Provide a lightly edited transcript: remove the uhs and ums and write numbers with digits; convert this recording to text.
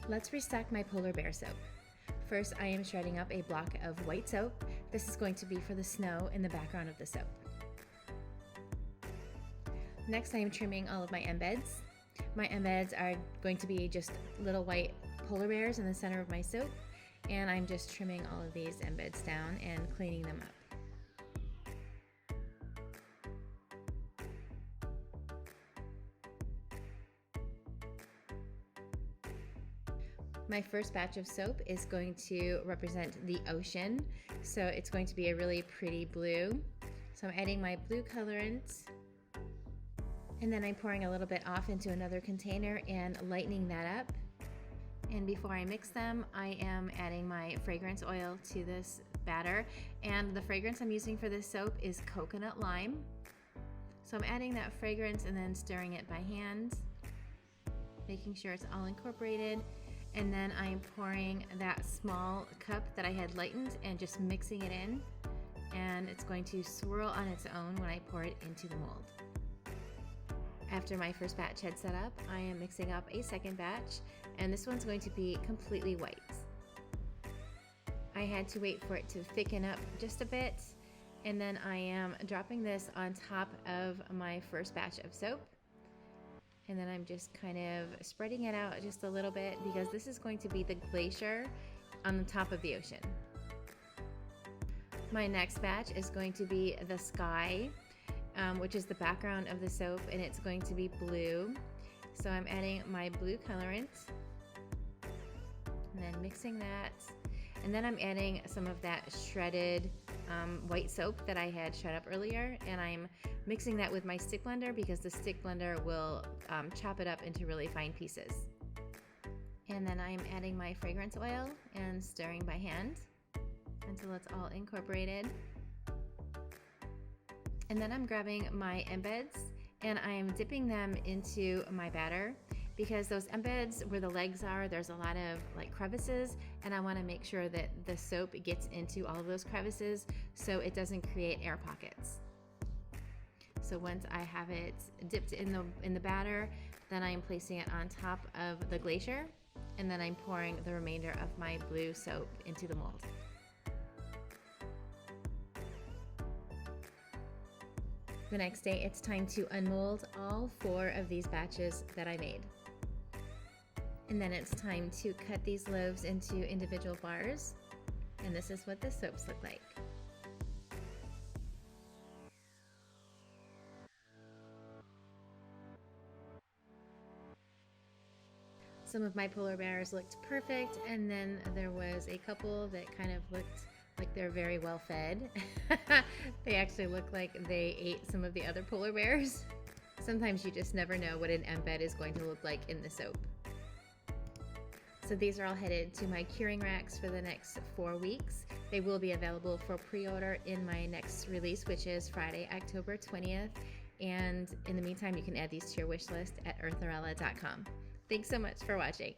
Let's restock my polar bear soap. First, I am shredding up a block of white soap. This is going to be for the snow in the background of the soap. Next, I am trimming all of my embeds. My embeds are going to be just little white polar bears in the center of my soap, and I'm just trimming all of these embeds down and cleaning them up. My first batch of soap is going to represent the ocean, so it's going to be a really pretty blue. So I'm adding my blue colorant, and then I'm pouring a little bit off into another container and lightening that up. And before I mix them, I am adding my fragrance oil to this batter, and the fragrance I'm using for this soap is coconut lime. So I'm adding that fragrance and then stirring it by hand, making sure it's all incorporated. And then I'm pouring that small cup that I had lightened and just mixing it in, and it's going to swirl on its own when I pour it into the mold. After my first batch had set up, I am mixing up a second batch, and this one's going to be completely white. I had to wait for it to thicken up just a bit, and then I am dropping this on top of my first batch of soap. And then I'm just kind of spreading it out just a little bit because this is going to be the glacier on the top of the ocean. My next batch is going to be the sky, which is the background of the soap, and it's going to be blue. So I'm adding my blue colorant and then mixing that. And then I'm adding some of that shredded white soap that I had shred up earlier, and I'm mixing that with my stick blender because the stick blender will chop it up into really fine pieces. And then I'm adding my fragrance oil and stirring by hand until it's all incorporated. And then I'm grabbing my embeds and I'm dipping them into my batter because those embeds where the legs are, there's a lot of like crevices, and I want to make sure that the soap gets into all of those crevices so it doesn't create air pockets. So once I have it dipped in the batter, then I'm placing it on top of the glacier, and then I'm pouring the remainder of my blue soap into the mold. The next day, it's time to unmold all 4 of these batches that I made. And then it's time to cut these loaves into individual bars, and this is what the soaps look like. Some of my polar bears looked perfect, and then there was a couple that kind of looked like they're very well fed. They actually look like they ate some of the other polar bears. Sometimes you just never know what an embed is going to look like in the soap. So these are all headed to my curing racks for the next 4 weeks. They will be available for pre-order in my next release, which is Friday, October 20th. And in the meantime, you can add these to your wish list at eartherella.com. Thanks so much for watching.